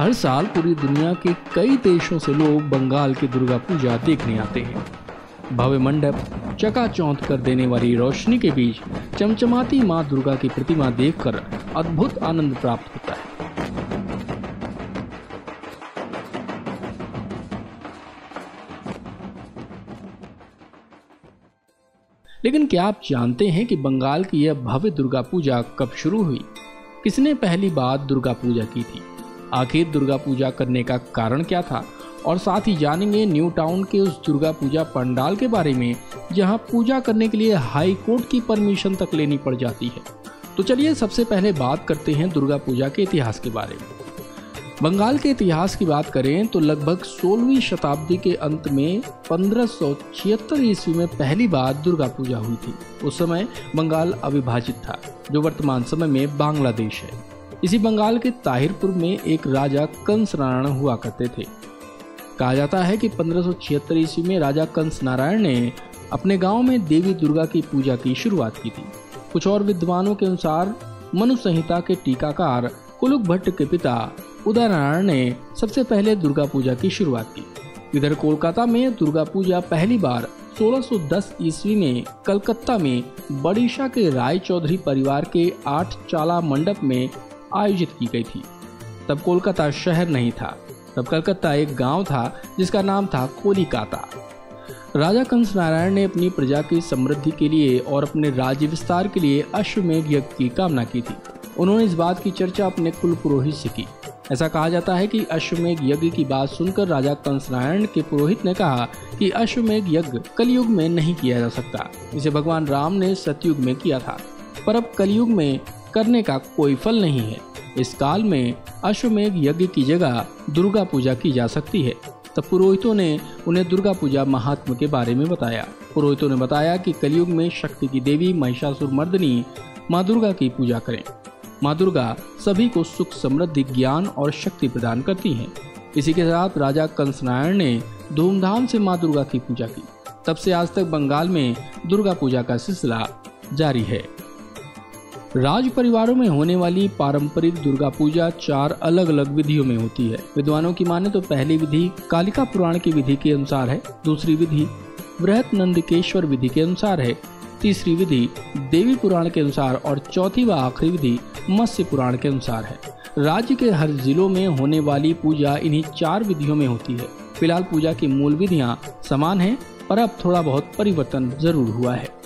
हर साल पूरी दुनिया के कई देशों से लोग बंगाल की दुर्गा पूजा देखने आते हैं। भव्य मंडप, चकाचौंध कर देने वाली रोशनी के बीच चमचमाती मां दुर्गा की प्रतिमा देखकर अद्भुत आनंद प्राप्त होता है। लेकिन क्या आप जानते हैं कि बंगाल की यह भव्य दुर्गा पूजा कब शुरू हुई? किसने पहली बार दुर्गा पूजा की थी? आखिर दुर्गा पूजा करने का कारण क्या था? और साथ ही जानेंगे न्यू टाउन के उस दुर्गा पूजा पंडाल के बारे में जहां पूजा करने के लिए हाई कोर्ट की परमिशन तक लेनी पड़ जाती है। तो चलिए सबसे पहले बात करते हैं दुर्गा पूजा के इतिहास के बारे में। बंगाल के इतिहास की बात करें तो लगभग 16वीं शताब्दी के अंत में 1576 ईस्वी में पहली बार दुर्गा पूजा हुई थी। उस समय बंगाल अविभाजित था, जो वर्तमान समय में बांग्लादेश है। इसी बंगाल के ताहिरपुर में एक राजा कंस नारायण हुआ करते थे। कहा जाता है कि 1576 ईस्वी में राजा कंस नारायण ने अपने गांव में देवी दुर्गा की पूजा की शुरुआत की थी। कुछ और विद्वानों के अनुसार मनु संहिता के टीकाकार कुलुक भट्ट के पिता उदय नारायण ने सबसे पहले दुर्गा पूजा की शुरुआत की। इधर कोलकाता में दुर्गा पूजा पहली बार 1610 ईस्वी में कलकत्ता में बड़ीशा के राय चौधरी परिवार के 8 चाला मंडप में आयोजित की गई थी। तब कोलकाता शहर नहीं था, तब कलकत्ता एक गांव था जिसका नाम था कोलिकाता। राजा कंस नारायण ने अपनी प्रजा की समृद्धि के लिए और अपने राज्य विस्तार के लिए अश्वमेध यज्ञ की कामना की थी। उन्होंने इस बात की चर्चा अपने कुल पुरोहित से की। ऐसा कहा जाता है कि अश्वमेध यज्ञ की बात सुनकर राजा कंस नारायण के पुरोहित ने कहा कि अश्वमेध यज्ञ कलयुग में नहीं किया जा सकता, इसे भगवान राम ने सतयुग में किया था, पर अब कलयुग में करने का कोई फल नहीं है। इस काल में अश्वमेध यज्ञ की जगह दुर्गा पूजा की जा सकती है। तब पुरोहितों ने उन्हें दुर्गा पूजा महात्म के बारे में बताया। पुरोहितों ने बताया कि कलयुग में शक्ति की देवी महिषासुर मर्दिनी माँ दुर्गा की पूजा करें। माँ दुर्गा सभी को सुख, समृद्धि, ज्ञान और शक्ति प्रदान करती हैं। इसी के साथ राजा कंस नारायण ने धूमधाम से माँ दुर्गा की पूजा की। तब से आज तक बंगाल में दुर्गा पूजा का सिलसिला जारी है। राज परिवारों में होने वाली पारंपरिक दुर्गा पूजा 4 अलग अलग विधियों में होती है। विद्वानों की माने तो पहली विधि कालिका पुराण की विधि के अनुसार है, दूसरी विधि बृहत नंदिकेश्वर विधि के अनुसार है, तीसरी विधि देवी पुराण के अनुसार और चौथी व आखिरी विधि मत्स्य पुराण के अनुसार है। राज्य के हर जिलों में होने वाली पूजा इन्हीं 4 विधियों में होती है। फिलहाल पूजा की मूल विधियां समान हैं, पर अब थोड़ा बहुत परिवर्तन जरूर हुआ है।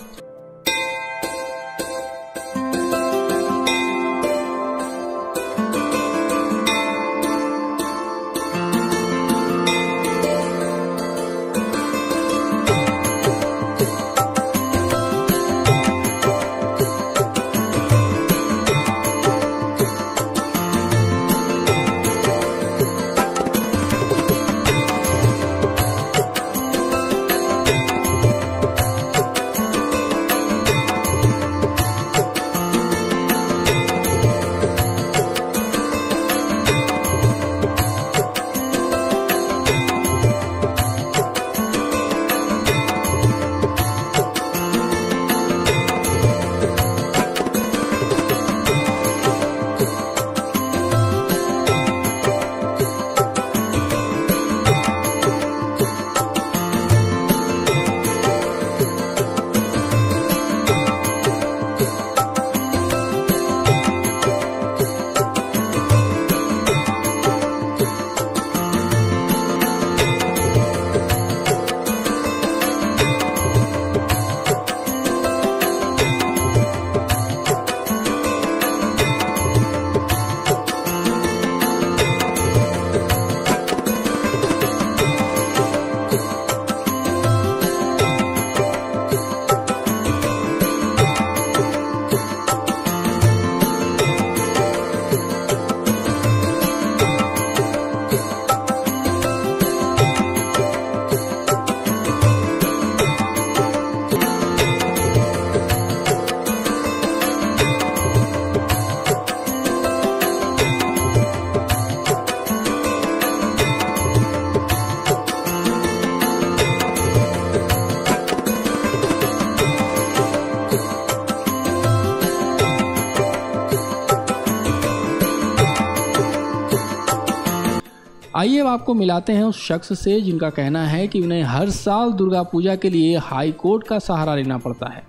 आइए अब आपको मिलाते हैं उस शख्स से जिनका कहना है कि उन्हें हर साल दुर्गा पूजा के लिए हाई कोर्ट का सहारा लेना पड़ता है।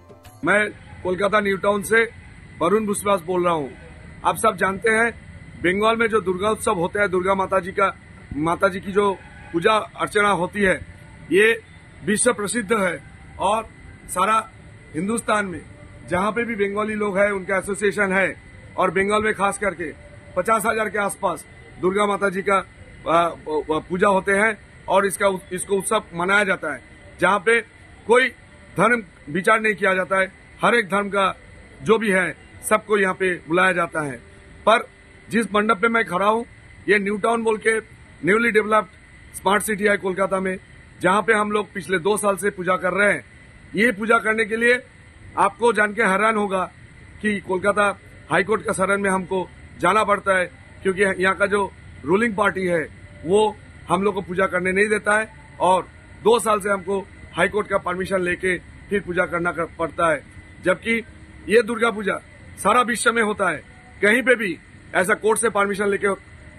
मैं कोलकाता न्यू टाउन से वरुण विश्वास बोल रहा हूँ। आप सब जानते हैं बंगाल में जो दुर्गा उत्सव होता है, दुर्गा माता जी की जो पूजा अर्चना होती है, ये विश्व प्रसिद्ध है और सारा हिंदुस्तान में जहाँ पे भी बंगाली लोग हैं उनका एसोसिएशन है और बंगाल में खास करके 50,000 के आसपास दुर्गा माता जी का पूजा होते हैं और इसको उत्सव मनाया जाता है, जहाँ पे कोई धर्म विचार नहीं किया जाता है। हर एक धर्म का जो भी है सबको यहाँ पे बुलाया जाता है। पर जिस मंडप पे मैं खड़ा हूँ, ये न्यू टाउन बोल के न्यूली डेवलप्ड स्मार्ट सिटी है कोलकाता में, जहाँ पे हम लोग पिछले 2 साल से पूजा कर रहे हैं। ये पूजा करने के लिए आपको जान के हैरान होगा कि कोलकाता हाईकोर्ट का शरण में हमको जाना पड़ता है, क्योंकि यहाँ का जो रूलिंग पार्टी है वो हम लोग को पूजा करने नहीं देता है और 2 साल से हमको हाईकोर्ट का परमिशन लेके फिर पूजा करना पड़ता है। जबकि ये दुर्गा पूजा सारा विश्व में होता है, कहीं पे भी ऐसा कोर्ट से परमिशन लेके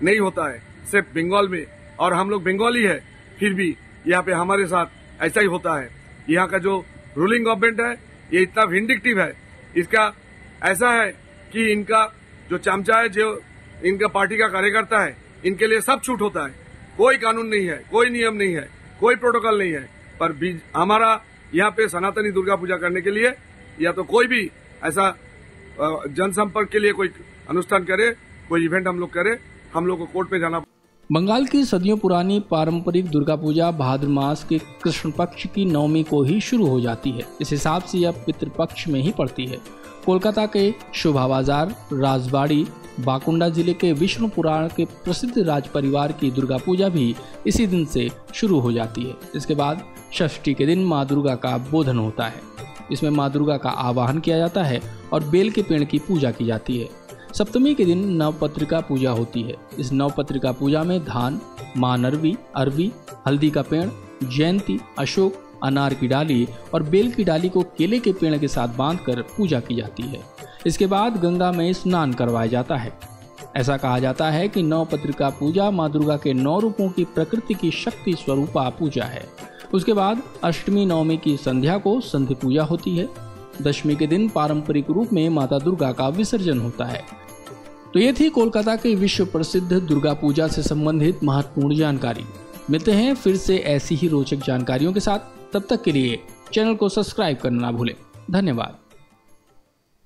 नहीं होता है, सिर्फ बंगाल में। और हम लोग बंगाली है, फिर भी यहाँ पे हमारे साथ ऐसा ही होता है। यहाँ का जो रूलिंग गवर्नमेंट है ये इतना विंडिक्टिव है, इसका ऐसा है कि इनका जो चमचा है, जो इनका पार्टी का कार्यकर्ता है, इनके लिए सब छूट होता है। कोई कानून नहीं है, कोई नियम नहीं है, कोई प्रोटोकॉल नहीं है। पर हमारा यहाँ पे सनातनी दुर्गा पूजा करने के लिए या तो कोई भी ऐसा जनसंपर्क के लिए कोई अनुष्ठान करे, कोई इवेंट हम लोग करे, हम लोग को कोर्ट में जाना। बंगाल की सदियों पुरानी पारंपरिक दुर्गा पूजा भाद्र मास के कृष्ण पक्ष की नवमी को ही शुरू हो जाती है। इस हिसाब से यह पितृपक्ष में ही पड़ती है। कोलकाता के शोभा बाजार, राजबाड़ी, बाकुंडा जिले के विष्णु पुराण के प्रसिद्ध राज परिवार की दुर्गा पूजा भी इसी दिन से शुरू हो जाती है। इसके बाद षष्ठी के दिन माँ दुर्गा का बोधन होता है। इसमें माँ दुर्गा का आवाहन किया जाता है और बेल के पेड़ की पूजा की जाती है। सप्तमी के दिन नवपत्रिका पूजा होती है। इस नवपत्रिका पूजा में धान, माँ नरवी, अरवी, हल्दी का पेड़, जयंती, अशोक, अनार की डाली और बेल की डाली को केले के पेड़ के साथ बांधकर पूजा की जाती है। इसके बाद गंगा में स्नान करवाया जाता है। ऐसा कहा जाता है कि नवपत्रिका पूजा माँ दुर्गा के 9 रूपों की प्रकृति की शक्ति स्वरूपा पूजा है। उसके बाद अष्टमी नवमी की संध्या को संधि पूजा होती है। दशमी के दिन पारंपरिक रूप में माता दुर्गा का विसर्जन होता है। तो ये थी कोलकाता के विश्व प्रसिद्ध दुर्गा पूजा से संबंधित महत्वपूर्ण जानकारी। मिलते हैं फिर से ऐसी ही रोचक जानकारियों के साथ। तब तक के लिए चैनल को सब्सक्राइब करना ना भूलें। धन्यवाद।